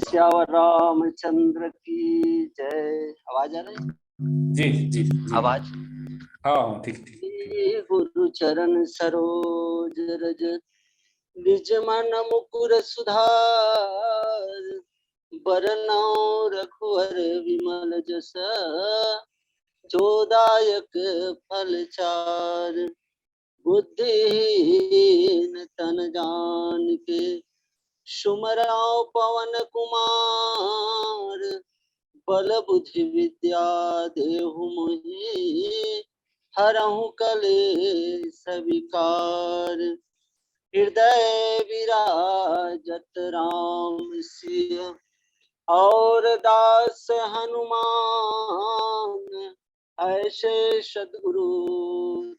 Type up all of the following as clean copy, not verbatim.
श्यावर रामचंद्र की जय। आवाज आ रही? जी जी जी आवाज। हाँ ठीक ठीक। गुरु चरण सरोज रज निज मन मुकुर सुधार, बरनौ रघुवर विमल जस जोदायक फल चार। बुद्धिहीन तन जान के सुमराव पवन कुमार, बल बुद्धि विद्या देहु मोहि हरहु कलेस विकार। हृदय विराजत राम सिय और दास हनुमान, ऐसे सद्गुरु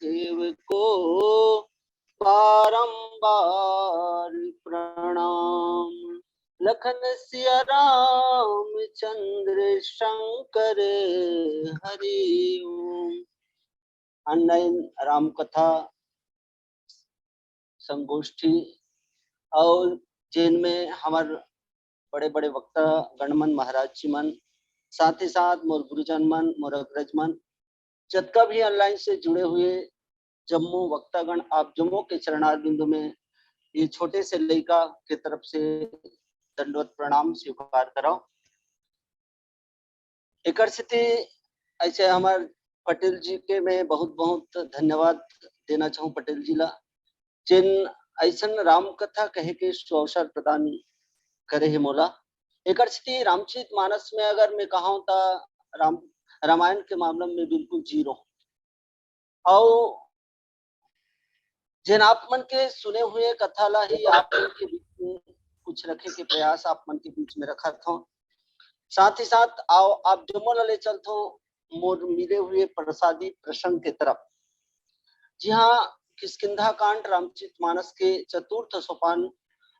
देव को बारंबार प्रणाम। लखन सिया राम चंद्र शंकर हरि ओम। ऑनलाइन राम कथा संगोष्ठी और जिनमें हमारे बड़े बड़े वक्ता गणमन महाराज जी मन, साथ ही साथ मोर गुरुजन मन, मोर अग्रज मन, जतका भी ऑनलाइन से जुड़े हुए जम्मू वक्तागण, आप जम्मू के चरणार बिंदु में ये छोटे से लड़का की तरफ से दंडवत प्रणाम स्वीकार करो। एक स्थिति ऐसे हमारे पटेल जी के मैं बहुत बहुत धन्यवाद देना चाहूँ पटेल जी ला, जिन ऐसन राम कथा कहे के अवसर प्रदान करे है मोला। एक स्थिति रामचरित मानस में अगर मैं कहूँ तो रामायण के मामले में बिल्कुल जीरो, और जिन आप मन के सुने हुए कथा ला ही आप मन के बीच में कुछ रखे के प्रयास आप मन के बीच में रखा था। साथ ही साथ आओ आप जो मोला ले चलते हो मोर मिले हुए प्रसादी प्रसंग के तरफ। जी हाँ, किष्किंधा कांड रामचरित मानस के चतुर्थ सोपान,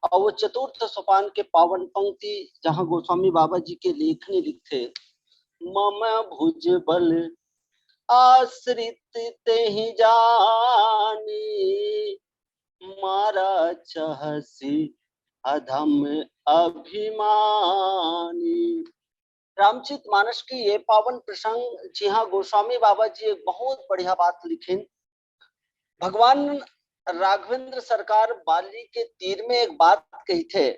और वो चतुर्थ सोपान के पावन पंक्ति जहाँ गोस्वामी बाबा जी के लेखनी लिखते, मम भुज बल आश्रित ते ही जानी, मारा चहसी अधम अभिमानी। रामचरित मानस की ये पावन प्रसंग, जी हाँ, गोस्वामी बाबा जी एक बहुत बढ़िया बात लिखी। भगवान राघवेंद्र सरकार बाली के तीर में एक बात कही थे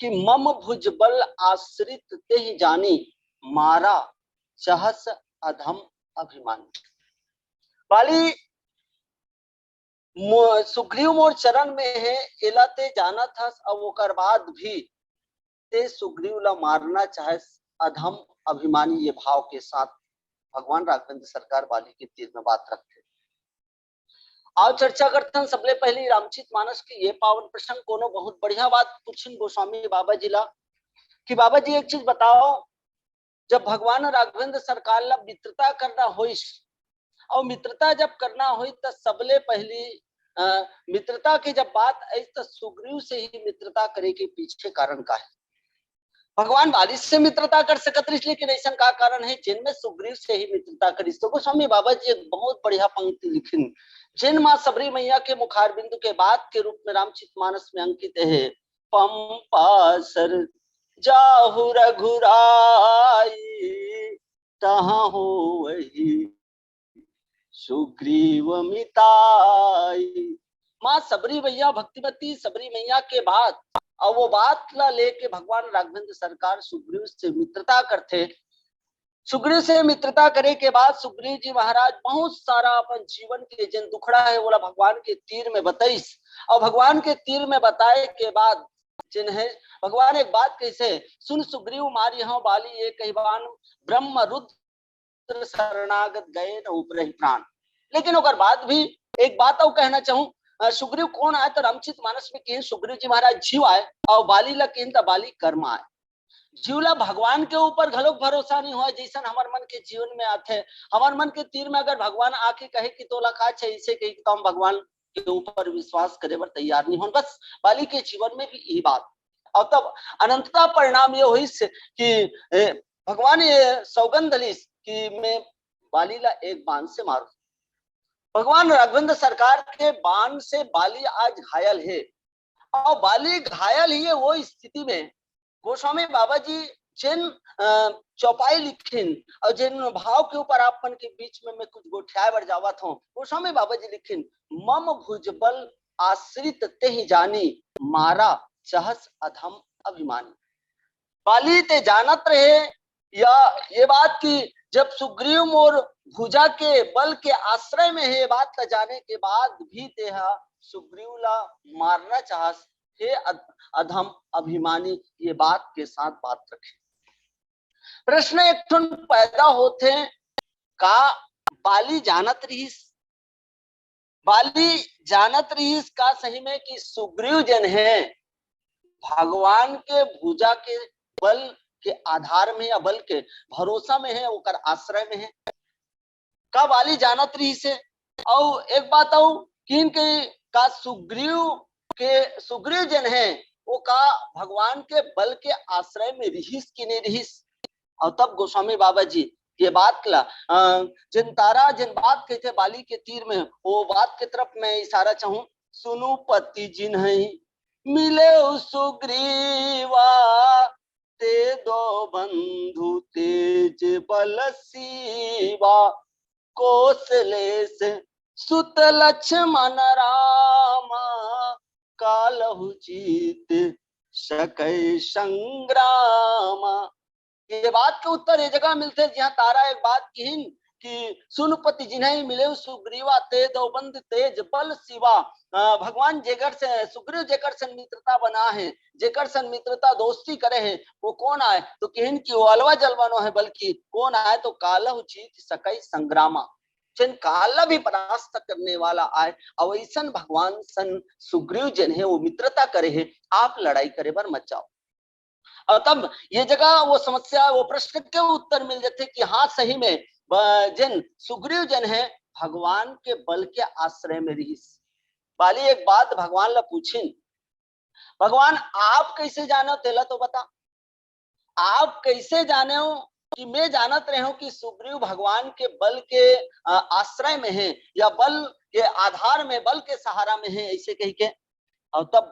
कि मम भुज बल आश्रित ते ही जानी, मारा चहस अधम अभिमान। बाली सुग्रीव मोर चरण में है, इलाते जाना था, अब ओकर बाद भी ते सुग्रीव ला मारना चाहे अधम अभिमानी, ये भाव के साथ भगवान राघवेंद्र सरकार बाली के तीर में बात रखते। आज चर्चा करते हैं सबले पहले रामचरित मानस की ये पावन प्रसंग। कोनो बहुत बढ़िया बात पूछिन गोस्वामी बाबा जी ला कि बाबा जी एक चीज बताओ, जब भगवान राघवेंद्र सरकार ला मित्रता करना होइस, और मित्रता जब करना हुई तो सबले पहली मित्रता की जब बात आई तो सुग्रीव से ही मित्रता करे के पीछे कारण का है? भगवान वाली से मित्रता कर सकत रही, लेकिन ऐसा का कारण है जिनमें सुग्रीव से ही मित्रता करी? तो गोस्वामी बाबा जी एक बहुत बढ़िया पंक्ति लिखिन, जिन माँ सबरी मैया के मुखार बिंदु के बाद के रूप में रामचरित मानस में अंकित है। पंपा सर जाहु रघुराई, तहाँ हो वही सुग्रीव मिताई। माँ सबरी मैया, भक्तिमती सबरी मैया के बाद और वो बात ला लेके भगवान राघवेंद्र सरकार सुग्रीव से मित्रता करते। सुग्रीव से मित्रता करे के बाद सुग्रीव जी महाराज बहुत सारा अपन जीवन के जिन दुखड़ा है बोला भगवान के तीर में बताइस। और भगवान के तीर में बताए के बाद जिन्हें भगवान एक बात कैसे सुन सुग्रीव मारी हाँ बाली ये कहवान ब्रह्म रुद्र शरणागत गए न उपरहि प्राण। लेकिन ओकर बाद भी एक बात और कहना चाहूं, सुग्रीव कौन आए तो रामचित मानस में कहें सुग्रीव जी महाराज जीव आए और बाली ला कहें तो बाली कर्म आए। जीवला भगवान के ऊपर घलोक भरोसा नहीं हुआ जैसा हमार मन के जीवन में आते। हमार मन के तीर में अगर भगवान आके कहे कि तोला का चाहिए इसे कही तो हम भगवान के ऊपर विश्वास करे बर तैयार नहीं हो। बस बाली के जीवन में भी यही बात। और तब अनंतता परिणाम ये हुई कि भगवान ये सौगंध लिस कि मैं बाली ला एक बाण से मारू। भगवान राघवेंद्र सरकार के बाण से बाली आज घायल है। और बाली घायल ही है वो स्थिति में गोस्वामी बाबा जी जिन चौपाई लिखिन और जिन भाव के ऊपर आप मन के बीच में मैं कुछ गोठियाए बर जावत हूँ। गोस्वामी बाबा जी लिखिन मम भुजबल आश्रित ते ही जानी मारा चहस अधम अभिमानी। बाली ते जानत रहे या ये बात की जब सुग्रीव मोर भुजा के बल के आश्रय में है बात का जाने के बाद भी तेहा सुग्रीव ला मारना चाहस हे अधम अभिमानी। ये बात के साथ बात रखे। प्रश्न एक ठन पैदा होते का बाली जानत रहीस, बाली जानत रहीस का सही में कि सुग्रीव जन है भगवान के भुजा के बल के आधार में या बल के भरोसा में है ओकर आश्रय में है का बाली जानत रहीस है। और एक बात और किन के का सुग्रीव जन है वो का भगवान के बल के आश्रय में रहीस कि नहीं रहीस। और तब गोस्वामी बाबा जी ये बात ला जिन तारा जिन बात कहते बाली के तीर में वो बात के तरफ मैं इशारा चाहूं। सुनु पति जिन्ह मिले सुग्रीवा ते दो बंधु तेज बल सीवा कौशलेश सुत लक्ष्मण रामा कालहु जीत सकै संग्रामा। ये बात के उत्तर ये जगह मिलते जहाँ तारा एक बात कहिन कि सुनपति जिन्हें मिले सुग्रीवा ते दो बंद तेज बल शिवा। भगवान जेकर से सुग्रीव जेकर से मित्रता बना है जेकर से मित्रता दोस्ती करे है वो कौन आए तो कहिन की वो अलवा जलवानो है बल्कि कौन आए तो कालहु जीत सकै संग्रामा। जिन काला भी परास्त करने वाला आए और ऐसा भगवान सन सुग्रीव जन है वो मित्रता करे है आप लड़ाई करे बर मत जाओ। और तब ये जगह वो समस्या वो प्रश्न के उत्तर मिल जाते कि हाँ सही में जिन सुग्रीव जन है भगवान के बल के आश्रय में रहीस। बाली एक बात भगवान ला पूछिन भगवान आप कैसे जानो तेला तो बता। आप कैसे जाने हो कि मैं जानत रहे हूं कि सुग्रीव भगवान के बल के आश्रय में है या बल के आधार में बल के सहारा में है ऐसे कह के। और तब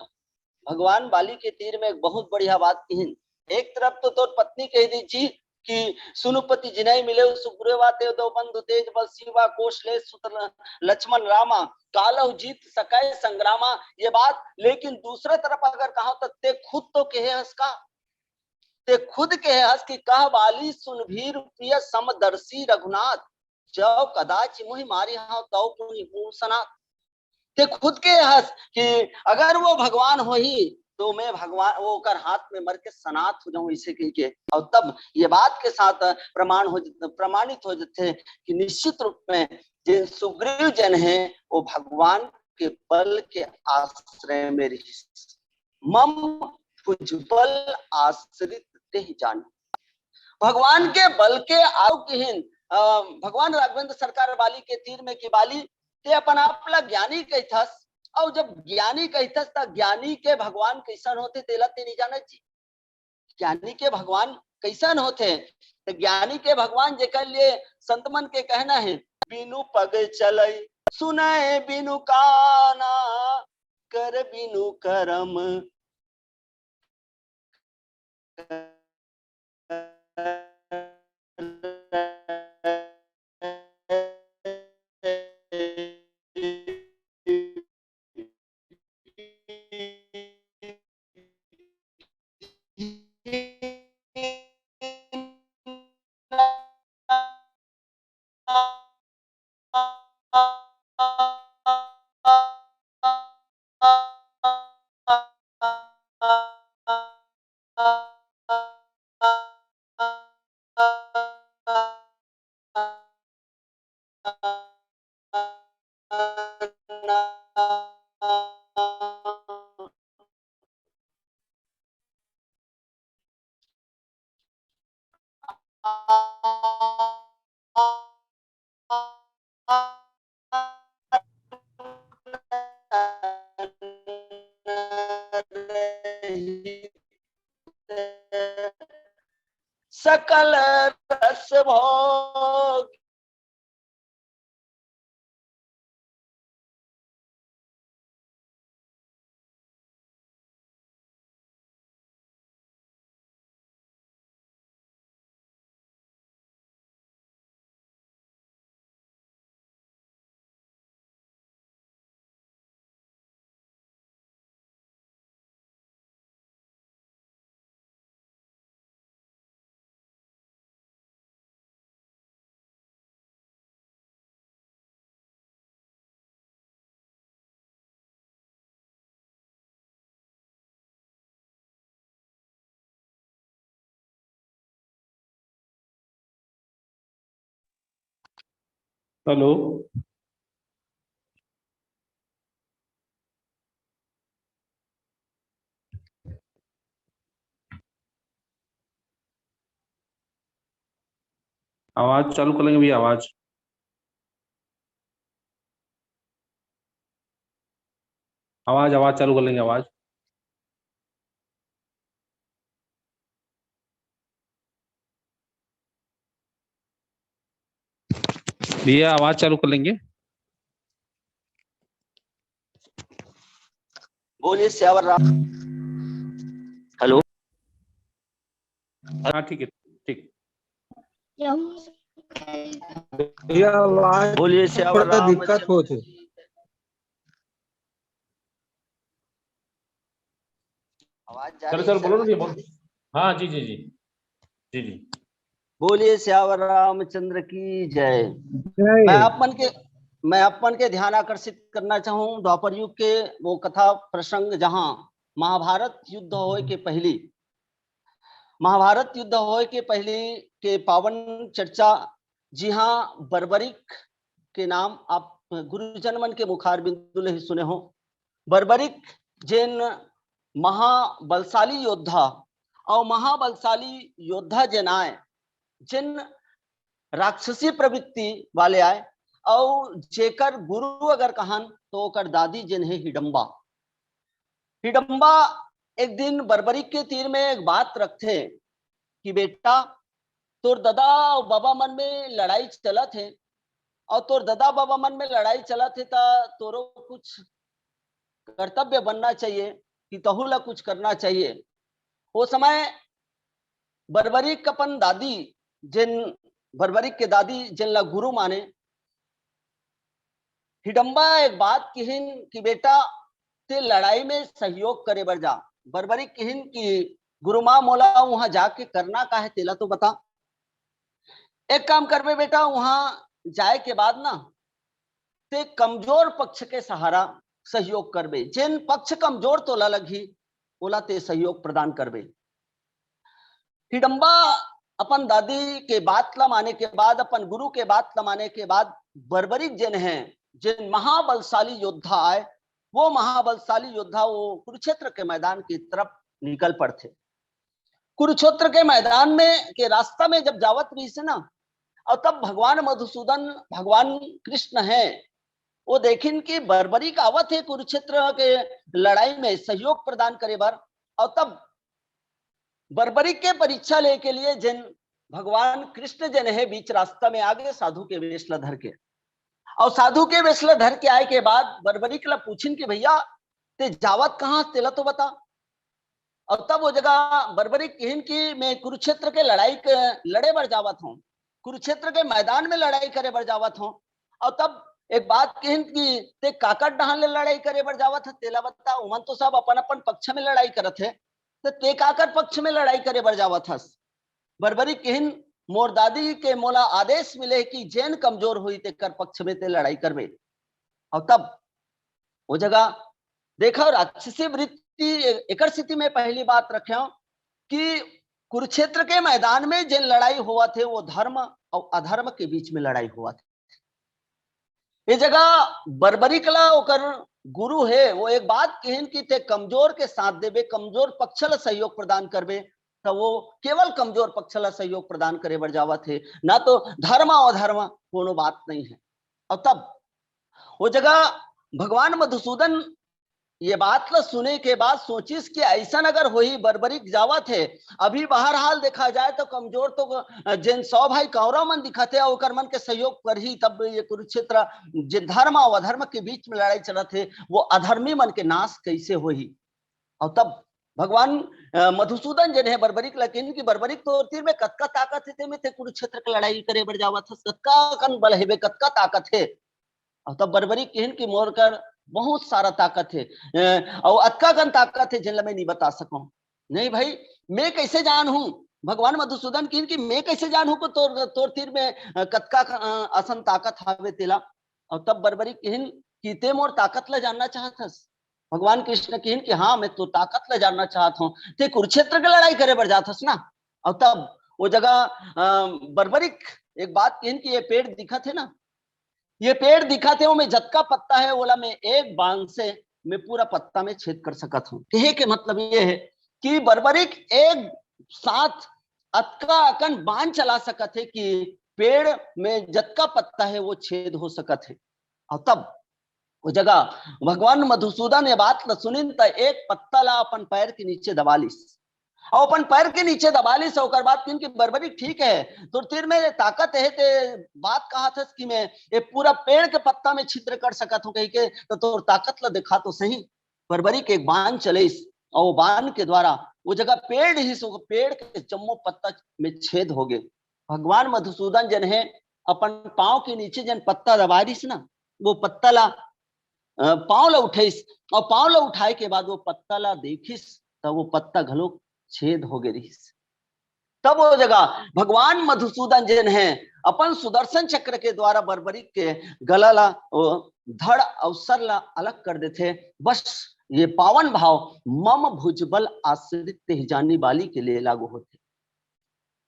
भगवान बाली के तीर में एक बहुत बढ़िया बात कही। एक तरफ तो पत्नी कह दीजिए कि सुनुपति जिन्हें मिले सुग्रीवा ते दो बंधु तेज बल शिवा कौशले सुत लक्ष्मण रामा कालहु जीत सकै संग्रामा ये बात। लेकिन दूसरे तरफ अगर कहा तो ते खुद तो कहे हंस का ते खुद कहे हंस की कह बाली सुन भीर प्रिय समदर्शी रघुनाथ जब कदाच मुहि मारी हाँ तो पुनि सनाथ। ते खुद के हंस कि अगर वो भगवान हो ही तो मैं भगवान वो कर हाथ में मर के सनात हो जाऊं इसे कह के। और तब ये बात के साथ प्रमाणित हो जाते कि निश्चित रूप में जिन सुग्रीव जन है वो भगवान के बल के आश्रय में रही। मम भुजबल आश्रित ते ही जान। भगवान के बल के आरोग्यहीन भगवान राघवेंद्र सरकार बाली के तीर में की बाली ते अपन आपला ज्ञानी कहथस। और जब ज्ञानी कहथस त ज्ञानी के भगवान कैसन होते तेला ते नहीं जानत जी। ज्ञानी के भगवान कैसन होते तो ज्ञानी के भगवान जेकर लिए संतमन के कहना है बिनु पग चलई सुनय बिनु काना कर बिनु करम सकल रस भोग। हेलो। आवाज चालू कर लेंगे भैया, आवाज आवाज आवाज चालू कर लेंगे, आवाज। भैया आवाज चालू कर लेंगे। बोलिए श्यावर राम। हेलो। हाँ ठीक है, ठीक। भैया आवाज बोलिए श्यावर थोड़ा राम। दिक्कत हो थे। आवाज जा चलो रही है चलो, बोलो ना सर? भैया, बोलो। हाँ जी जी जी जी जी। बोलिए श्यावर रामचंद्र की जय। मैं जय। अपन के ध्यान आकर्षित करना चाहूं द्वापर युग के वो कथा प्रसंग जहां महाभारत युद्ध होए के पहली, महाभारत युद्ध होए के पहले के पावन चर्चा। जी हाँ, बर्बरिक के नाम आप गुरुजन मन के मुखार बिंदु ले ही सुने हो। बर्बरिक जिन महाबलशाली योद्धा और महाबलशाली योद्धा जिन आए, जिन राक्षसी प्रवृत्ति वाले आए, और जेकर गुरु अगर कहन तो ओकर दादी जिन है हिडम्बा। हिडम्बा एक दिन बर्बरिक के तीर में एक बात रखते कि बेटा, तोर दादा और बाबा मन में लड़ाई चलत है, और तोर दादा बाबा मन में लड़ाई चलत है ता तोरो कुछ कर्तव्य बनना चाहिए कि तहुला कुछ करना चाहिए। वो समय बर्बरिक अपन दादी, जिन बर्बरिक के दादी जिन ला गुरु माने, हिडम्बा एक बात कहिन कि बेटा ते लड़ाई में सहयोग करे बर जा। बर्बरिक कहिन कि गुरु माँ मोला वहां जाके करना का है तेला तो बता। एक काम करबे बेटा, वहां जाए के बाद ना ते कमजोर पक्ष के सहारा सहयोग करबे। जिन पक्ष कमजोर तोला लगी ओला ते सहयोग प्रदान करबे। हिडम्बा अपन दादी के बात ला माने के बाद, अपन गुरु के बात ला माने के बाद, बर्बरिक जिन है, जिन महाबलशाली योद्धा आए, वो महाबलशाली योद्धा वो कुरुक्षेत्र के मैदान की तरफ निकल पड़ते। कुरुक्षेत्र के मैदान में के रास्ता में जब जावत रही से ना, और तब भगवान मधुसूदन, भगवान कृष्ण है, वो देखिन कि बर्बरिक आवत है कुरुक्षेत्र के लड़ाई में सहयोग प्रदान करे बर। और तब बर्बरिक के परीक्षा ले के लिए जिन भगवान कृष्ण जिन है बीच रास्ता में आगे साधु के वेश ला धर के, और साधु के वेश ला धर के आए के बाद बर्बरिक ला पूछिन कि भैया ते जावत कहाँ तेला तो बता। और तब वो जगह बर्बरिक कहिन कि मैं कुरुक्षेत्र के लड़े बर जावत हूँ, कुरुक्षेत्र के मैदान में लड़ाई करे बर जावत हूँ। और तब एक बात कहिन कि ते काकर डहान ले लड़ाई करे बर जावत है तेला बता। उमन तो सब अपन अपन पक्ष में लड़ाई करत है, तो ते काकर पक्ष में लड़ाई करे बर जावत हस। बर्बरिक कहिन मोर दादी के मोला आदेश मिले कि जैन कमजोर हुई ते कर पक्ष में ते लड़ाई करबे। और तब वो जगह देखो राक्षसी वृत्ति एक स्थिति में पहली बात रखे कि कुरुक्षेत्र के मैदान में जिन लड़ाई हुआ थे वो धर्म और अधर्म के बीच में लड़ाई हुआ था। ये जगह बर्बरिक ला ओकर गुरु है वो एक बात कहिन कि ते कमजोर के साथ देबे, कमजोर पक्ष ला सहयोग प्रदान करबे, तो वो केवल कमजोर पक्ष ला सहयोग प्रदान करे बर जावत है, ना तो धर्म और अधर्म कोनो बात नहीं है। और तब वो जगह भगवान मधुसूदन ये बात ला सुने के बाद सोचिस कि ऐसा अगर होई बर्बरिक जावत है। अभी बाहर हाल देखा जाए तो कमजोर तो जिन 100 भाई कौरव मन दिखते है ओकर मन के सहयोग कर ही तब ये कुरुक्षेत्र जिन धर्म और अधर्म के बीच में लड़ाई चलत है वो अधर्मी मन के नाश कैसे होई। और तब भगवान मधुसूदन जन है बर्बरिक लकिन की बर्बरिक तो तीर में कतका ताकत है में थे कुरुक्षेत्र की लड़ाई करे बर जावत कतका कन बल है कतका ताकत है। और तब बर्बरिक कहन की मोर कर बहुत सारा ताकत है और अतका गन ताकत है जिनला मैं नहीं बता सकूं। नहीं भाई मैं कैसे जान हूं भगवान मधुसूदन कहन की मैं कैसे जान हूं को तोर तीर में कतका असन ताकत हावे तेला। और तब बर्बरिक कहन की ते मोर ताकत ला जानना चाहतस। भगवान कृष्ण कहन कि हाँ मैं तो ताकत ला जानना चाहत हूं ते कुरुक्षेत्र की लड़ाई करे बर जाथस ना। और तब वो जगह बर्बरिक एक बात कहन की ये पेड़ दिखत है ना ये पेड़ दिखाते हो मैं जतका पत्ता है बोला मैं एक बांग से मैं पूरा पत्ता में छेद कर सकता हूं। कहे के मतलब ये है कि बर्बरिक एक साथ अतका अकन बांध चला सकत है कि पेड़ में जतका पत्ता है वो छेद हो सकत है। और तब वो जगह भगवान मधुसूदन ये बात सुनिन त एक पत्ता ला अपन पैर के नीचे दबा लिस और अपन पैर के नीचे दबा ली से ओकर बात किन की बर्बरिक ठीक है तो तीर में ताकत है ते बात कहा था कि मैं ये पूरा पेड़ के पत्ता में छिद्र कर सकत हूं कहीं के तो तोर ताकत ला दिखा तो सही। बर्बरिक एक बाण चले और वो बाण के द्वारा वो जगह पेड़ ही सो पेड़ के जम्मो पत्ता में छेद हो गए। भगवान मधुसूदन जन है अपन पांव के नीचे जन पत्ता दबा रही ना वो पत्ता ला पांव ला उठाइस और पांव ला उठाए के बाद वो पत्ता ला देखिस तो वो पत्ता घलो छेद हो गई। तब वो जगह भगवान मधुसूदन जन है अपन सुदर्शन चक्र के द्वारा बर्बरिक के गला ला धड़ अवसर ला अलग कर देते। बस ये पावन भाव मम भुजबल आश्रित तेजानी बाली के लिए लागू होते।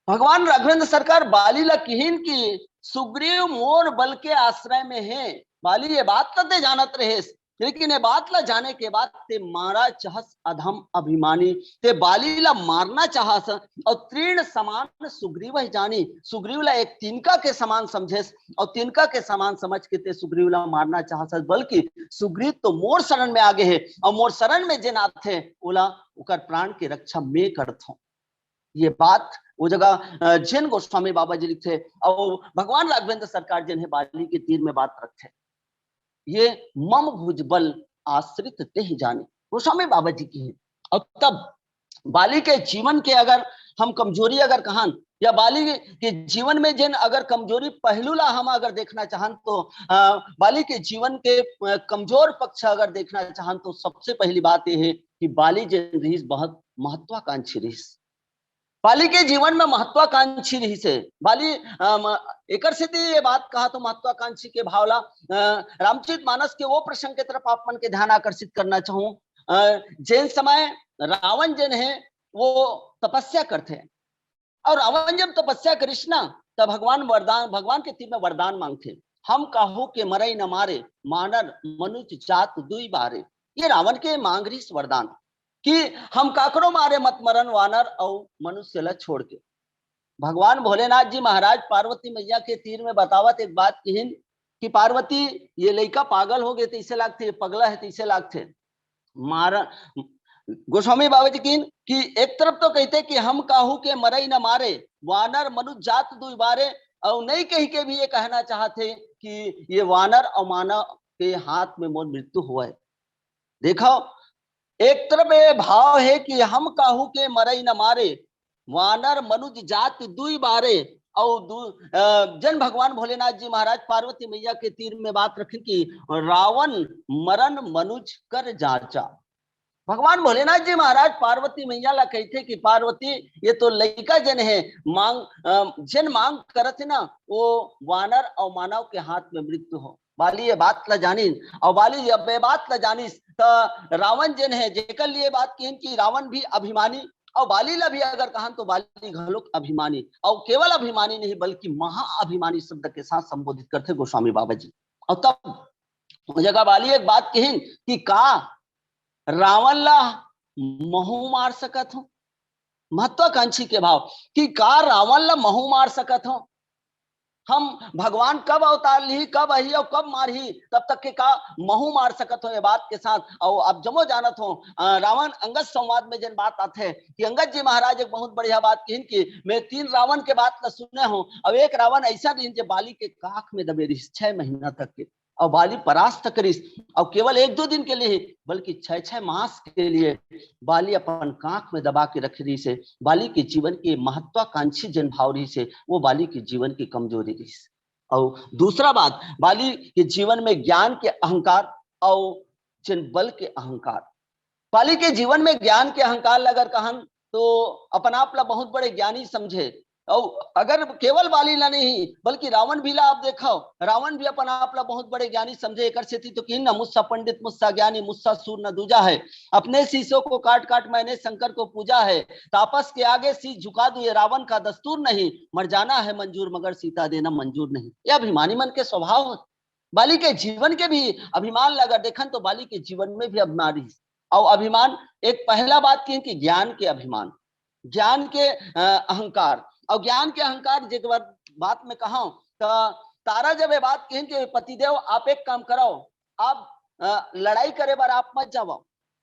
भगवान राघवेंद्र सरकार बाली ला किहिन की सुग्रीव मोर बल के आश्रय में है। बाली ये बात ते जानत रहे लेकिन ये बात ला जाने के बाद ते मारा चाहस अधम अभिमानी ते बाली ला मारना चाहस और तीर्ण समान सुग्रीव ही जानी सुग्रीव ला एक तिनका के समान समझेस और तिनका के समान समझ के ते सुग्रीव ला मारना चाहस। बल्कि सुग्रीव तो मोर शरण में आगे है और मोर शरण में जिन आते ओला उकर प्राण की रक्षा मैं करता हूं। ये बात वो जगह जैन गोस्वामी बाबा जी लिखते और भगवान राघवेंद्र सरकार जिन है बाली के तीर में बात रखते ये मम भुजबल आश्रित ते जाने गोस्वामी बाबा जी की है। और तब बाली के जीवन के अगर हम कमजोरी अगर कहान या बाली के जीवन में जिन अगर कमजोरी पहलू ला हम अगर देखना चाहन तो बाली के जीवन के कमजोर पक्ष अगर देखना चाहन तो सबसे पहली बात यह है कि बाली जिन रही बहुत महत्वाकांक्षी रही। बाली के जीवन में महत्वाकांक्षी रही से बाली एकर से ये बात कहा तो महत्वाकांक्षी के भावला रामचरित मानस के वो प्रसंग के तरफ आप मन के ध्यान आकर्षित करना चाहूं जिन समय रावण जन है वो तपस्या करते हैं और रावण जब तपस्या करिस ना तब भगवान के तीर में वरदान मांगते हम काहू के मरई न मारे मानर मनुष्य जात दुई बारे। ये रावण के मांग रही वरदान कि हम काकरो मारे मत मरन वानर और मनुष्य ला छोड़ के। भगवान भोलेनाथ जी महाराज पार्वती मैया के तीर में बतावत एक बात कहिन कि पार्वती ये लड़का पागल हो गए तो इसे लागते पगला है तो इसे लागते मार। गोस्वामी बाबा जी कहिन कि एक तरफ तो कहते कि हम काहू के मरई न मारे वानर मनुष्य जात दुई बारे और नहीं कही के भी ये कहना चाहते कि ये वानर और मानव के हाथ में मोर मृत्यु हुआ है। देखो एक तरफ ये भाव है कि हम काहू के मरई न मारे वानर मनुष्य जात दुई बारे और जन भगवान भोलेनाथ जी महाराज पार्वती मैया के तीर में बात रखें कि रावण मरण मनुज कर जाचा। भगवान भोलेनाथ जी महाराज पार्वती मैया ला कहते कि पार्वती ये तो लड़का जन है मांग जन मांग करत ना वो वानर और मानव के हाथ में मृत्यु हो। बाली ये बात ला जानी और बाली जब ये बात ला जानी तो रावण जन है जेकर लिए बात की कि रावण भी अभिमानी और बाली ला भी अगर कहा तो बाली घलोक अभिमानी और केवल अभिमानी नहीं बल्कि महाअभिमानी शब्द के साथ संबोधित करते गोस्वामी बाबा जी। और तब जगह बाली एक बात कही कि का रावण ला महू मार सकत हो। महत्वाकांक्षी के भाव कि का रावण ला महू मार सकत हो। हम भगवान कब अवतार ली, कब आई और कब मारी, तब तक के का महू मार सकत हो ये बात के साथ। और अब जमो जानत हो रावण अंगद संवाद में जन बात आते है कि अंगद जी महाराज एक बहुत बढ़िया बात कही कि मैं 3 रावण के बात न सुने हूं। अब एक रावण ऐसा दिन जो बाली के काख में दबे रही 6 महीना तक के, और बाली परास्त करिस, और केवल 1-2 दिन के लिए बल्कि 6-6 मास के लिए बाली अपन कांख में दबा के रख रही से। बाली के जीवन की महत्वाकांक्षी जन भाव रही से, वो बाली के जीवन की कमजोरी रही से। और दूसरा बात, बाली के जीवन में ज्ञान के अहंकार और जन बल के अहंकार। बाली के जीवन में ज्ञान के अहंकार अगर कहन तो अपन आप ला बहुत बड़े ज्ञानी समझे। और अगर केवल बाली ला नहीं बल्कि रावण भी ला आप देखो, रावण भी अपन आप ला बहुत बड़े ज्ञानी समझे। एक सेती तो किन ना, मुझसा पंडित मुझसा ज्ञानी मुझसा सूर न दूजा है, अपने शीशों को काट काट मैंने शंकर को पूजा है, तापस के आगे शीश झुका दू ये रावण का दस्तूर नहीं, मर जाना है मंजूर मगर सीता देना मंजूर नहीं। यह अभिमानी मन के स्वभाव। बाली के जीवन के भी अभिमान अगर देखन तो बाली के जीवन में भी अभिमानी और अभिमान। एक पहला बात की कि ज्ञान के अभिमान, ज्ञान के अहंकार। और ज्ञान के अहंकार जे बात में कहा तो तारा जब ये बात कहें कि पतिदेव आप एक काम कराओ, आप लड़ाई करे बार आप मत जाओ।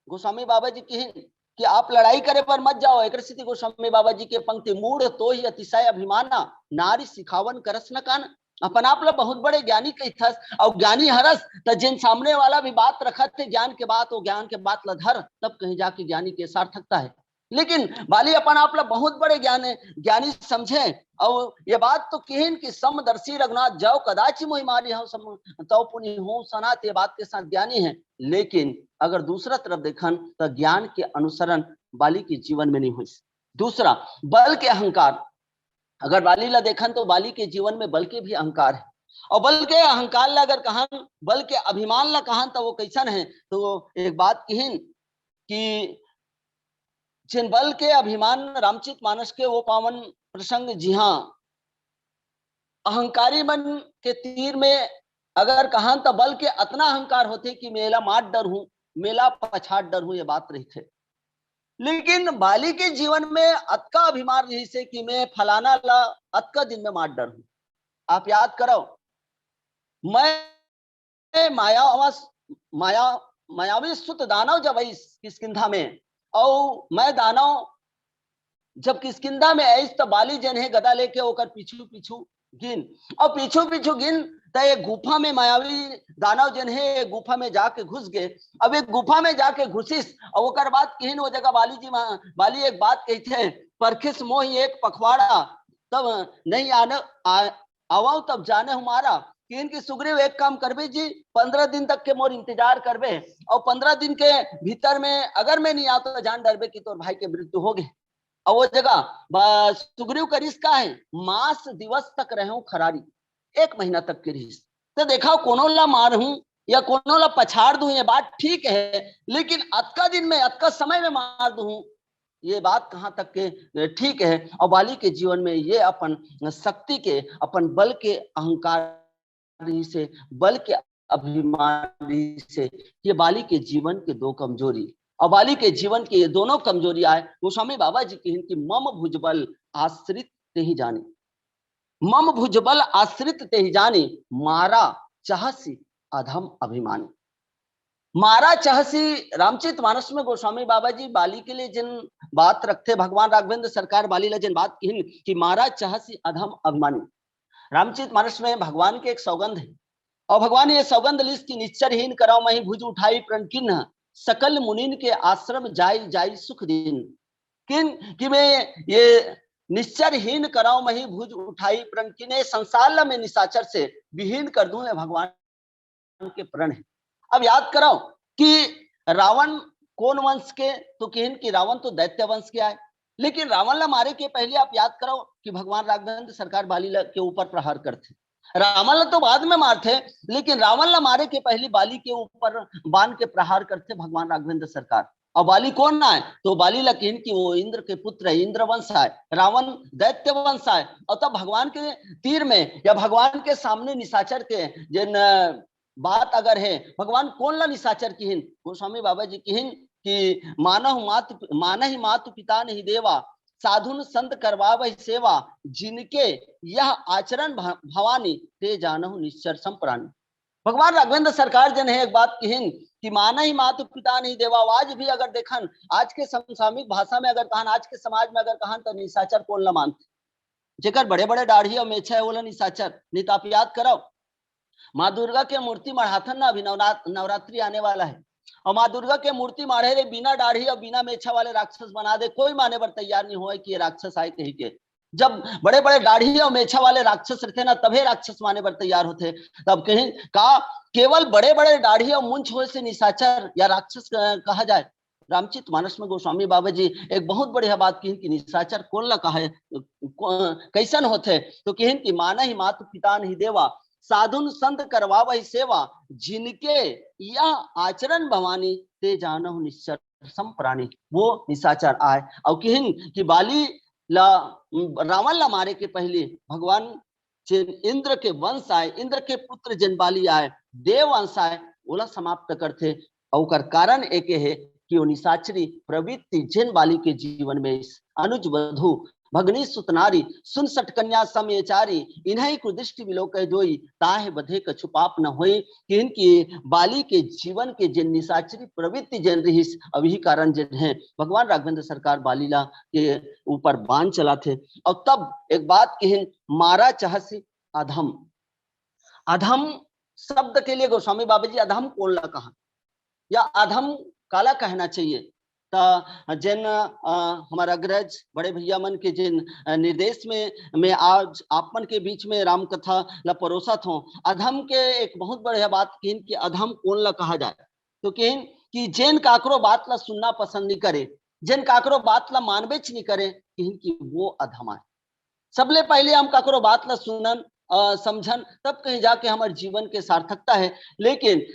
गोस्वामी बाबा जी कहें कि आप लड़ाई करे पर मत जाओ। एक स्थिति गोस्वामी बाबा जी के पंक्ति, मूढ़ तो ही अतिशय अभिमाना, नारी सिखावन करस न कान। अपन आप लोग बहुत बड़े ज्ञानी कही थस और ज्ञानी हरस, तो जिन सामने वाला भी बात रखत थे ज्ञान के बात, वो ज्ञान के बात लधर, तब कहीं जाके ज्ञानी के सार्थकता है। लेकिन बाली अपन आप लोग बहुत बड़े ज्ञानी समझे। और ये बात तो कहें कि समदर्शी रघुनाथ जाओ कदाचि मोहि मारी हो सम तो पुनि हो सनात, ये बात के साथ ज्ञानी है। लेकिन अगर दूसरा तरफ देखन तो ज्ञान के अनुसरण बाली के जीवन में नहीं हुई। दूसरा, बल के अहंकार। अगर बाली ला देखन तो बाली के जीवन में बल के भी अहंकार है। और बल के अहंकार ला अगर कहन, बल के अभिमान ला कहन तो वो कैसन है। तो एक बात कहें कि जिन बल के अभिमान रामचित मानस के वो पावन प्रसंग, जी हाँ, अहंकारी मन के तीर में अगर कहा तो बल के अतना अहंकार होते कि मेला मार डर हूं, मेला पछाड़ डर हूं, ये बात रही थे। लेकिन बाली के जीवन में अतका अभिमान रही से कि मैं फलाना ला अतका दिन में मार डर हूं। आप याद करो, मैं मायावी सुत दानव जब किष्किंधा में, और मैं दानव जब किष्किंधा में ऐस तो बाली जन है गदा लेके होकर पीछू पीछू गिन, और पीछू पीछू गिन तो एक गुफा में मायावी दानव जन है एक गुफा में जाके घुस गए। अब एक गुफा में जाके घुसिस और ओकर बात कहिन वो जगह बाली एक बात कही थे, परखिस मोही एक पखवाड़ा तब नहीं आने आवाऊ तब जाने हमारा। कि इनकी सुग्रीव एक काम करबे जी, 15 दिन तक के मोर इंतजार करबे, और 15 दिन के भीतर में अगर मैं नहीं आता तो जान डरबे कि तोर भाई के मृत्यु हो गए। और वो जगह सुग्रीव का रिश्त का है, मास दिवस तक रहूं खरारी, 1 महीना तक के रिश्त। तो देखा कोनो ला मार हूं या कोनो ला पछाड़ दूं ये बात ठीक है, लेकिन अतका दिन में अतका समय में मार दूं ये बात कहां तक के ठीक है। और बाली के जीवन में ये अपन शक्ति के, अपन बल के अहंकार से, बल के अभिमान से, ये बाली के जीवन के 2 कमजोरी। और बाली के जीवन की ये दोनों कमजोरी आए गोस्वामी बाबा जी की कि मम भुजबल आश्रित ते ही जाने, मम भुजबल आश्रित ते ही जाने, मारा चाहसी अधम अभिमानी। मारा चाहसी रामचित मानस में गोस्वामी बाबा जी बाली के लिए जिन बात रखते, भगवान राघवेंद्र सरकार बाली ला जिन बात कही कि मारा चाहसी अधम अभिमानी। रामचित मानस में भगवान के एक सौगंध है, और भगवान ये सौगंध लिस की निश्चरहीन कराओ मही भुज उठाई प्रण किन्ह, सकल मुनिन के आश्रम जाई जाई सुख दिन। किन कि मैं ये निश्चरहीन कराओ मही भुज उठाई प्रण किन्ह, संसार में निशाचर से विहीन कर दूं, भगवान के प्रण है। अब याद कराओ कि रावण कौन वंश के, तो कहन कि रावण तो दैत्य वंश के आए। लेकिन रावण ला मारे के पहले आप याद करो कि भगवान राघवेंद्र सरकार बाली के ऊपर प्रहार करते। रावण ला तो बाद में मारते, लेकिन रावण ला मारे के पहले बाली के ऊपर बाण के प्रहार करते भगवान राघवेंद्र सरकार। और बाली कौन आए, तो बाली ला कहन कि वो इंद्र के पुत्र है, इंद्र वंश आए, रावण दैत्य वंश आए। और तब भगवान के तीर में या भगवान के सामने निशाचर के जिन बात अगर है, भगवान कौन ला निशाचर की हिन, गोस्वामी बाबा जी की हिन कि माना ही मातु पिता नहीं देवा, साधुन संत करवावै सेवा जिनके यह आचरण भवानी ते जानहु निश्चर संप्राणी। भगवान राघवेंद्र सरकार जन है एक बात कहिन कि माना ही मातु पिता नहीं देवा। आज भी अगर देखन आज के समसामयिक भाषा में अगर कहन आज के समाज में अगर कहन तो निशाचर कौन न मानते, जेकर बड़े बड़े दाढ़ी और मेछा है बोला निशाचर। नहीं तो आप याद करो माँ दुर्गा के मूर्ति मढ़ाथन ना, अभी नवरात्रि आने वाला है और माँ दुर्गा के मूर्ति माढ़े रे बिना दाढ़ी और बिना मेछा वाले राक्षस बना दे, कोई माने पर तैयार नहीं हुआ कि ये राक्षस आए कहीं के। जब बड़े बड़े दाढ़ी और मेछा वाले राक्षस रहते ना तभी राक्षस माने पर तैयार होते। तब कहीं का केवल बड़े बड़े दाढ़ी और मुंछ हो से निशाचर या राक्षस कहा जाए। रामचित मानस में गोस्वामी बाबा जी एक बहुत बढ़िया बात की कि निशाचर कौन ला कहा है, कैसन होते तो कहें कि माना ही मातु पिता नहीं देवा साधुन संत करवावै सेवा जिनके यह आचरण भवानी ते जानहु निश्चर संप्राणी। वो निशाचर आए और कहें कि बाली रावण ला मारे के पहले भगवान इंद्र के वंश आए, इंद्र के पुत्र जिन बाली आए, देव वंश आए, ओला समाप्त करते। और कारण एक है कि वो निशाचरी प्रवृत्ति जिन बाली के जीवन में अनुज वधु भगनी सुतनारी सुन सट कन्या समयचारी इन्हीं को दृष्टि विलोक जोई ताहे बधे का छुपाप न होई। कि इनकी बाली के जीवन के जिन निशाचरी प्रवृत्ति जिन रही अभी कारण जिन है भगवान राघवेंद्र सरकार बालीला के ऊपर बाण चलाते। और तब एक बात कहें मारा चाहसी अधम। अधम शब्द के लिए गोस्वामी बाबा जी अधम कौन ला कहा या अधम काला कहना चाहिए। तो जिन हमारा अग्रज बड़े भैया मन के जिन निर्देश में आज आपमन के बीच में राम कथा ला परोसत हो। अधम के एक बहुत बढ़िया बात कहिन कि अधम कौन ला कहा जाए तो कहिन कि जिन काकरो बात ला सुनना पसंद नहीं करे, जिन काकरो बात ला मानबेच नहीं करे, कहिन कि वो अधम है। सबले पहले हम काकरो बात ला सुनन समझन तब कहीं जाके हमारे जीवन के सार्थकता है। लेकिन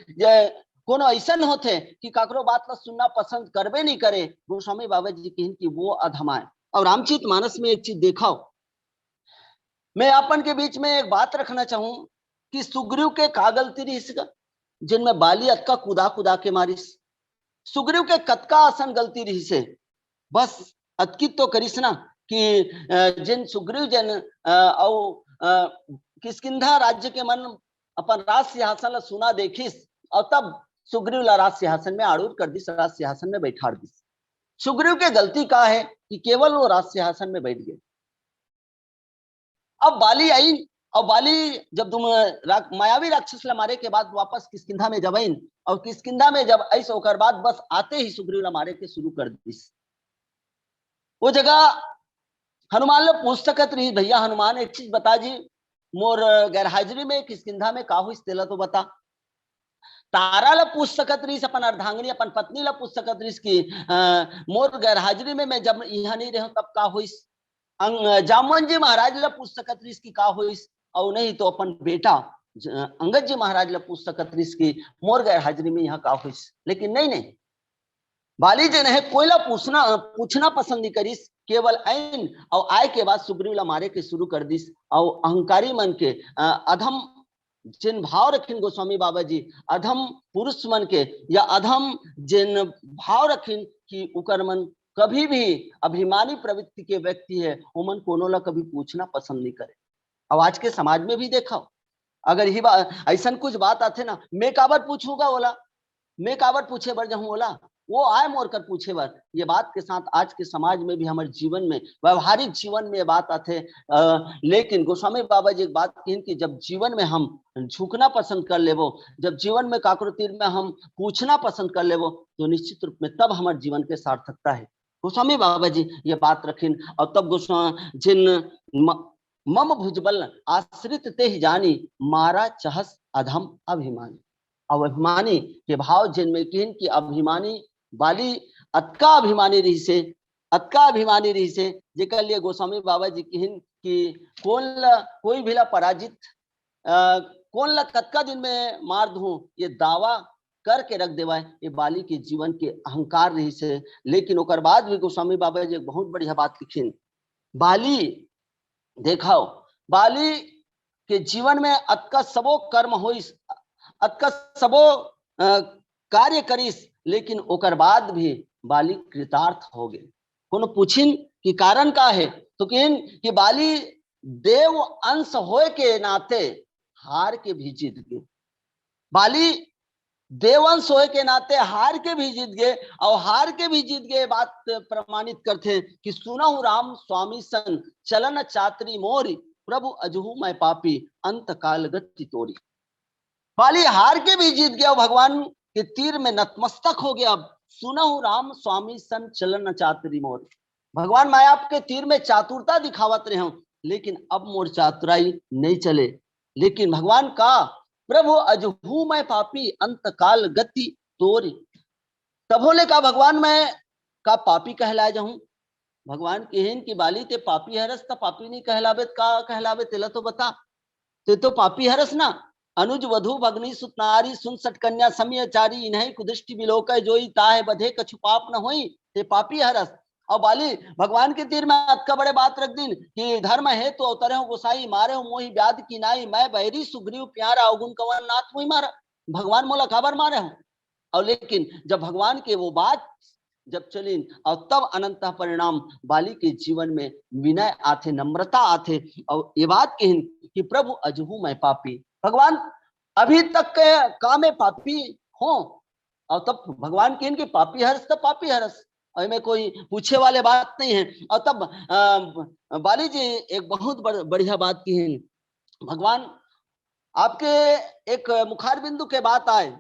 कोनो ऐसा होते कि काकरो बात ला सुनना पसंद करबे नहीं करे, गोस्वामी बाबा जी कहें कि वो अधमा है। और रामचित मानस में एक चीज देखाओ, मैं अपन के बीच में एक बात रखना चाहूं कि सुग्रीव के का गलती रही इसका जिनमें बाली अतका कुदा कुदा के मारिस। सुग्रीव के कतका आसन गलती रही से बस अतकित तो करिस ना कि जिन सुग्रीव जन किष्किंधा राज्य के मन अपन राज सिंहासन ला सुना देखिस और तब सुग्रीव ला राज सिंहासन में आरूढ़ कर दिस, राज सिंहासन में बैठा दिस। सुग्रीव के गलती का है कि केवल वो राज सिंहासन में बैठ गए। अब बाली आई और बाली जब तुम मायावी राक्षस ला मारे के बाद वापस किष्किंधा में जब आई और किष्किंधा में जब ऐसा होकर बाद बस आते ही सुग्रीव ला मारे के शुरू कर दिस। वो जगह हनुमान लोग पूछ सकत रही भैया हनुमान एक चीज बता जी मोर गैर हाजिरी में किष्किंधा में का हुई तेला तो बता। तारा ला पूछ सकत रही अपन अर्धांगिनी अपन पत्नी ला पूछ सकत रही कि मोर गैर हाजिरी में मैं जब यहाँ नहीं रहूं तब का हुई। जामवन जी महाराज ला पूछ सकत रही कि का हुई और नहीं तो अपन बेटा अंगद जी महाराज ला पूछ सकत रही कि मोर गैर हाजिरी में यहाँ का हुई। लेकिन नहीं बाली जी ने कोयला पूछना पसंद नहीं करीस, केवल आइन और आय के बाद सुग्रीव ला मारे के शुरू कर दिस। और अहंकारी मन के अधम जिन भाव रखिन गोस्वामी बाबा जी अधम पुरुष मन के या अधम जिन भाव रखिन कि उकर मन कभी भी अभिमानी प्रवृत्ति के व्यक्ति है वो मन कोनो ला कभी पूछना पसंद नहीं करे। अब आज के समाज में भी देखा अगर ही ऐसा कुछ बात आते ना मैं काबर पूछूंगा बोला, मैं काबर पूछे बर जाऊं बोला, वो आए मोर कर पूछे बर। ये बात के साथ आज के समाज में भी हमारे जीवन में व्यवहारिक जीवन में ये बात आते। लेकिन गोस्वामी बाबा जी एक बात कहें कि जब जीवन में हम झुकना पसंद कर लेवो, जब जीवन में काकृतिर में हम पूछना पसंद कर लेवो तो निश्चित रूप में तब हमारे जीवन के सार्थकता है। गोस्वामी बाबा जी ये बात रखिन और तब गोस्वामी जिन मम भुजबल आश्रित ते ही जानी मारा चहस अधम अभिमानी। अभिमानी के भाव जिनमें कहें कि अभिमानी बाली अतका अभिमानी रही से जेकर लिए गोस्वामी बाबा जी कहें कि कोई भी ला पराजित कौन ला कतका दिन में मार दूं ये दावा करके रख देवा है। ये बाली के जीवन के अहंकार रही से। लेकिन ओकर बाद भी गोस्वामी बाबा जी एक बहुत बढ़िया बात लिखिन, बाली देखाओ बाली के जीवन में अतका सबो कर्म होइस, अतका सबो कार्य करिस, लेकिन ओकर बाद भी बाली कृतार्थ हो गए। कोनो पूछिन कि कारण का है तो कि बाली देव अंश होए के नाते हार के भी जीत गए। बाली देवंश होए के नाते हार के भी जीत गए, और हार के भी जीत गए बात प्रमाणित करते कि सुनहु राम स्वामी सन चलन चातरी मोरी प्रभु अजहू मैं पापी अंत काल गति तोरी। बाली हार के भी जीत गया, भगवान के तीर में नतमस्तक हो गया। सुनहु राम स्वामी सन चलन चातरी मोरी, भगवान मैं आपके तीर में चातुरता दिखावत रहे हूं, लेकिन अब मोर चातुराई नहीं चले। लेकिन भगवान का प्रभु अजहू मैं पापी अंत काल गति तोरी, तब होले का भगवान मैं का पापी कहलाए जाऊं। भगवान कहें कि बाली ते पापी हरस, तो पापी नहीं कहलावे का कहलावे तेला तो बता, तो पापी हरस ना। अनुज वधु भगनी सुतनारी सुन सट कन्या समयचारी इन्हीं कुदृष्टि बिलोक जोई ताहे बधे कछु पाप न होई ते पापी हरस। और बाली भगवान के तीर में अतका बड़े बात रख दिन कि धर्म है तो अवतरे हो गोसाई मारे हो मोही व्याध की नाई मैं बहरी सुग्रीव प्यारा अवगुण कंवर नाथ मोही मारा। भगवान मोला खबर मारे हो। और लेकिन जब भगवान के वो बात जब चली और तब अनंत परिणाम बाली के जीवन में विनय आथे, नम्रता आथे, और ये बात कही कि प्रभु अजहू मैं पापी। भगवान अभी तक का में पापी हो, और तब भगवान कहें कि पापी हरस तो पापी हरस, और में कोई पूछे वाले बात नहीं है। और तब बाली जी एक बहुत बढ़िया बात की है। भगवान आपके एक मुखार बिंदु के बात आए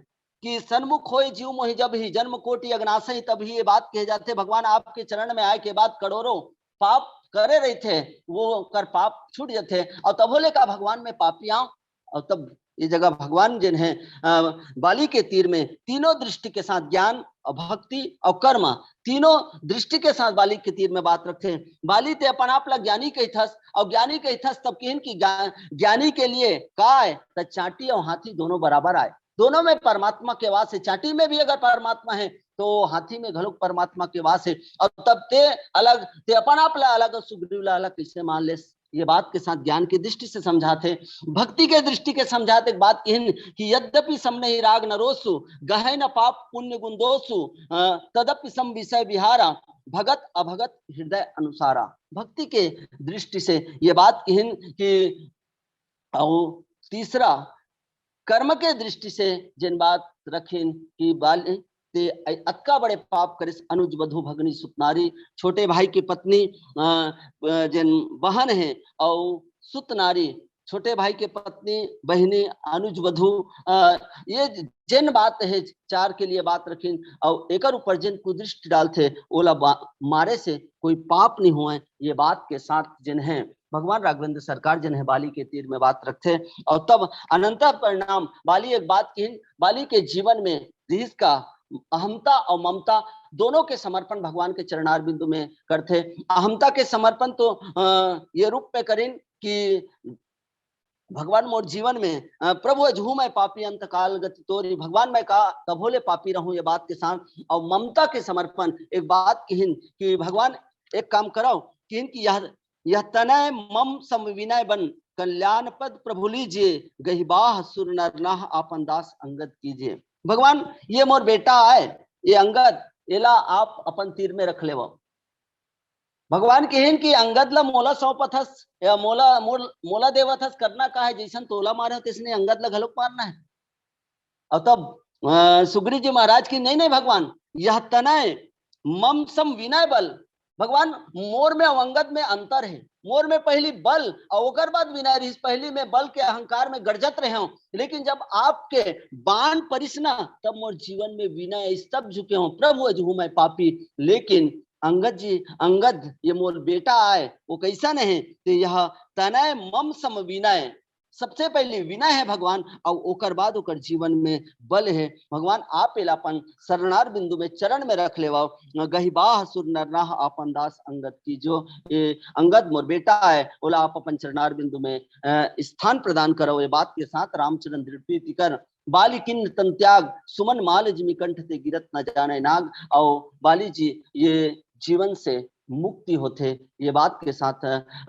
कि सन्मुख होए जीव मोहि जब ही जन्म कोटि अग्नासई, तभी ये बात कहे जाते भगवान आपके चरण में आए के बाद करोड़ों पाप करे रहे थे, वो कर पाप छूट जाते, और तब बोले का भगवान में पापी आऊं। और तब ये जगह भगवान जिन है बाली के तीर में तीनों दृष्टि के साथ ज्ञान और भक्ति और कर्म तीनों दृष्टि के साथ बाली के तीर में बात रखते हैं। बाली ते अपन आप लग ज्ञानी के थस, और ज्ञानी के थस तब कहन की ज्ञानी के लिए काय त चाटी और हाथी दोनों बराबर आए। दोनों में परमात्मा के वास है, चाटी में भी अगर परमात्मा है तो हाथी में घलोक परमात्मा के वास है। और तब ते अलग ते अपन आप अलग सुग्रीव अलग कैसे मान ले, ये बात के साथ ज्ञान की दृष्टि से समझाते। भक्ति के दृष्टि के समझाते एक बात कहन कि यद्यपि समने ही राग न रोसु गहे न पाप पुण्य गुंदोसु तदपि सम विषय विहारा भगत अभगत हृदय अनुसारा। भक्ति के दृष्टि से ये बात कहन कि और तीसरा कर्म के दृष्टि से जिन बात रखें कि बाल ते अतका बड़े पाप करे अनुज वधु भगनी सुतनारी, छोटे भाई की पत्नी जिन बहन है, और सुतनारी छोटे भाई के पत्नी बहनी अनुज वधु, ये जिन बात है चार के लिए बात रखें, और एक ऊपर जिन कुदृष्टि डालते ओला मारे से कोई पाप नहीं हुए, ये बात के साथ जिन है भगवान राघवेंद्र सरकार जिन है बाली के तीर में बात रखते। और तब अनंत परिणाम बाली एक बात की, बाली के जीवन में रीस का अहमता और ममता दोनों के समर्पण भगवान के चरणार बिंदु में करते। अहमता के समर्पण तो ये रूप में करें कि भगवान मोर जीवन में प्रभु अजहू मैं पापी अंत काल गति तोरी, भगवान मैं का तब होले पापी रहूं, ये बात के साथ। और ममता के समर्पण एक बात कहन कि भगवान एक काम करो कहन कि यह तनय मम सम विनय बन कल्याण पद प्रभु लीजिए गहिबाह सुर नर नाह आपन दास अंगद कीजिए। भगवान ये मोर बेटा आए ये अंगद एला आप अपन तीर में रख ले। भगवान कहें कि अंगद ला मोला सौंपथस या मोला देवथस, करना का है जैसन तोला मारे तिसने अंगद ला घलोक मारना है। और तब सुग्रीव जी महाराज की नहीं भगवान यह तनय मम सम विनय बल, भगवान मोर में और अंगद में अंतर है। मोर में पहली बल और ओकर बाद विनय रही, पहली में बल के अहंकार में गरजत रहे हूं, लेकिन जब आपके बाण परिसना तब मोर जीवन में विनय स्तब्ध झुके हूं, प्रभु अजहू मैं पापी। लेकिन अंगद जी अंगद ये मोर बेटा आए वो कैसा नहीं तो यह तनय मम सम विनय, सबसे पहले विनय है भगवान, और ओकर बाद ओकर जीवन में बल है। भगवान आप एलापन शरणार बिंदु में चरण में रख लेवा गहिबाह सुर नरनाह आपन दास अंगद की, जो ये अंगद मोर बेटा है ओला आप अपन चरणार बिंदु में स्थान प्रदान करो। ये बात के साथ रामचरण दृढ़ प्रीति कर बाली किन्न तन त्याग सुमन माल जिमि कंठ ते गिरत न जाने नाग। और बाली जी ये जीवन से मुक्ति होते, ये बात के साथ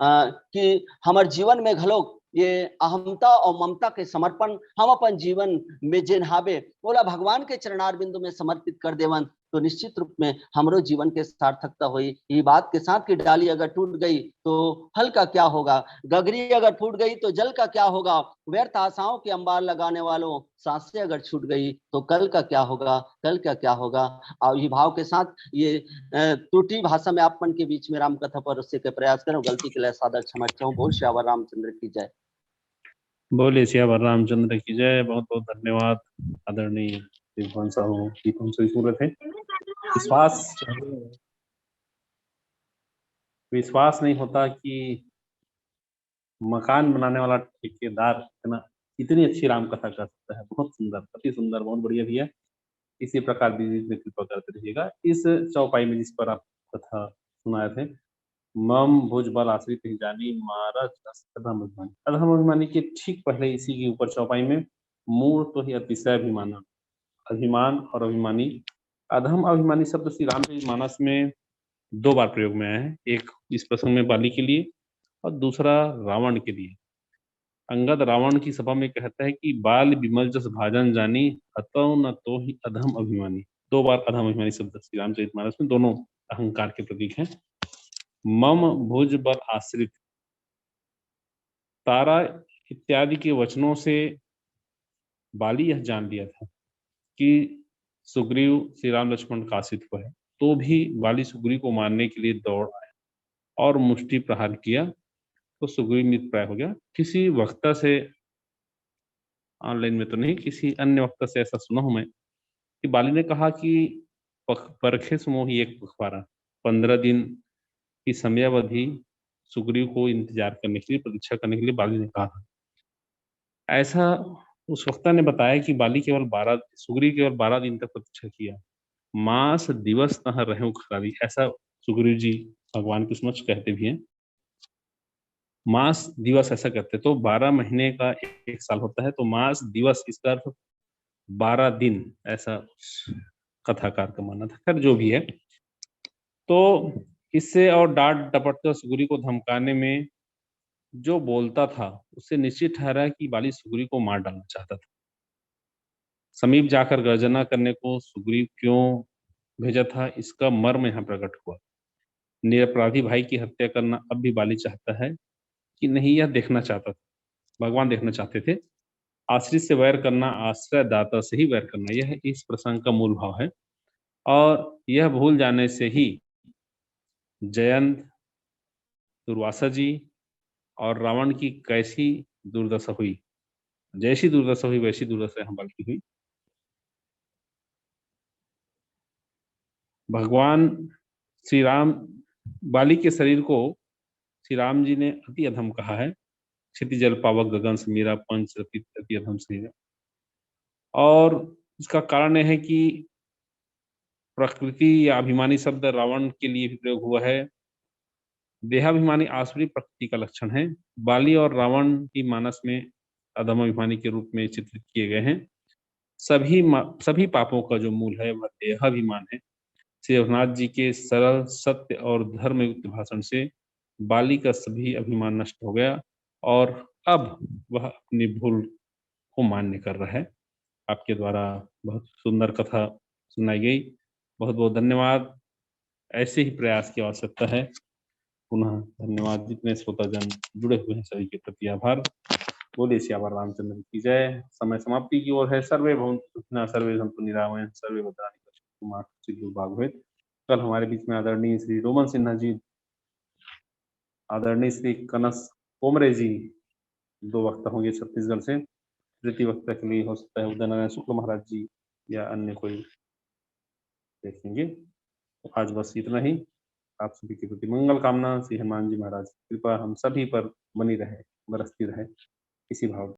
कि हमारे जीवन में घलोक ये अहमता और ममता के समर्पण हम अपन जीवन में जिन हावे ओला भगवान के चरणार बिंदु में समर्पित कर देवन, तो निश्चित रूप में हमरो जीवन के सार्थकता हुई। ये बात के साथ की डाली अगर टूट गई तो फल का क्या होगा, गगरी अगर फूट गई तो जल का क्या होगा, व्यर्थ आशाओं के अंबार लगाने वालों सांसें अगर छूट गई तो कल का क्या होगा, कल का क्या होगा। और ये भाव के साथ ये त्रुटि भाषा में आपन के बीच में राम कथा पर उससे के प्रयास करें, गलती के लिए सादर क्षमा चाहूँ। बोल श्यावर रामचंद्र की जय। बोले सियावर रामचंद्र की जय। बहुत बहुत धन्यवाद आदरणीय विद्वान साहब की हमसे सूरत है। विश्वास नहीं होता कि मकान बनाने वाला ठेकेदार इतनी अच्छी राम कथा कर सकता है। बहुत सुंदर, अति सुंदर, बहुत बढ़िया भैया। इसी प्रकार बीच में कृपा करते रहिएगा। इस चौपाई में जिस पर आप कथा सुनाए थे, मम भुज बल आश्रित ही जानी महाराज अधम अभिमानी। अधम अभिमानी के ठीक पहले इसी के ऊपर चौपाई में मूल तो ही अतिशय अभिमाना, अभिमान और अभिमानी। अधम अभिमानी शब्द श्री रामचरितमानस में 2 बार प्रयोग में आया है, एक इस प्रसंग में बाली के लिए और दूसरा रावण के लिए। अंगद रावण की सभा में कहता है कि बाल विमल जस भाजन जानी अतो न तो ही अधम अभिमानी। 2 बार अधम अभिमानी शब्द श्री रामचरितमानस में, दोनों अहंकार के प्रतीक हैं। मम भुज बल आश्रित, तारा इत्यादि के वचनों से बाली यह जान लिया था कि सुग्रीव श्री राम लक्ष्मण का आश्रित है, तो भी बाली सुग्रीव को मारने के लिए दौड़ आया और मुष्टि प्रहार किया तो सुग्रीव मृत प्राय हो गया। किसी वक्ता से, ऑनलाइन में तो नहीं, किसी अन्य वक्ता से ऐसा सुना हूं मैं कि बाली ने कहा कि परखे समोही एक पखवारा, 15 दिन की समयावधि सुग्रीव को इंतजार करने के लिए, प्रतीक्षा करने के लिए बाली ने कहा था। ऐसा उस वक्ता ने बताया कि बाली सुग्रीव केवल 12 दिन तक प्रतीक्षा किया। मास दिवस तह रहूं खरारी, ऐसा सुग्रीव जी भगवान के समक्ष कहते भी हैं। मास दिवस ऐसा कहते, तो 12 महीने का 1 साल होता है, तो मास दिवस इसका अर्थ 12 दिन, ऐसा कथाकार का मानना था। खैर जो भी है, तो इससे और डांट डपट सुग्रीव को धमकाने में जो बोलता था उससे निश्चित ठहरा कि बाली सुग्रीव को मार डालना चाहता था। समीप जाकर गर्जना करने को सुग्रीव क्यों भेजा था, इसका मर्म यहाँ प्रकट हुआ। निरपराधी भाई की हत्या करना अब भी बाली चाहता है कि नहीं, यह देखना चाहता था, भगवान देखना चाहते थे। आश्रित से वैर करना, आश्रय दाता से ही वैर करना, यह इस प्रसंग का मूल भाव है। और यह भूल जाने से ही जयंत, दुर्वासा जी और रावण की कैसी दुर्दशा हुई, जैसी दुर्दशा हुई वैसी दुर्दशा यहाँ बाली की हुई। भगवान श्री राम, बाली के शरीर को श्री राम जी ने अति अधम कहा है। क्षिति जल पावक गगन से मेरा पंच अति अधम शरीर। और इसका कारण यह है कि प्रकृति या अभिमानी शब्द रावण के लिए भी प्रयोग हुआ है। देहाभिमानी आसुरी प्रकृति का लक्षण है। बाली और रावण की मानस में अधम अभिमानी के रूप में चित्रित किए गए हैं। सभी पापों का जो मूल है वह देहाभिमान है। श्री रघुनाथ जी के सरल, सत्य और धर्मयुक्त भाषण से बाली का सभी अभिमान नष्ट हो गया और अब वह अपनी भूल को मान्य कर रहा है। आपके द्वारा बहुत सुंदर कथा सुनाई गई, बहुत बहुत धन्यवाद। ऐसे ही प्रयास की आवश्यकता है। पुनः धन्यवाद। जितने श्रोताजन जुड़े हुए हैं सभी के प्रति आभार। बोले सियावर रामचंद्र की जय। समय समाप्ति की ओर है। सर्वे भवन्तु सुखिनः, सर्वे सन्तु निरामया, सर्वे भद्राणि पश्यन्तु मा कश्चित् दुर्भाग् भवेत्। कल हमारे बीच में आदरणीय श्री रोमन सिन्हा जी, आदरणीय श्री कनस कोमरे जी 2 वक्ता होंगे छत्तीसगढ़ से। तृतीय वक्ता के लिए हो सकता है उदय नारायण शुक्ल महाराज जी या अन्य कोई देखेंगे। तो आज बस इतना ही। आप सभी के प्रति मंगल कामना। श्री हनुमान जी महाराज कृपा हम सभी पर बनी रहे, बरसती रहे, इसी भाव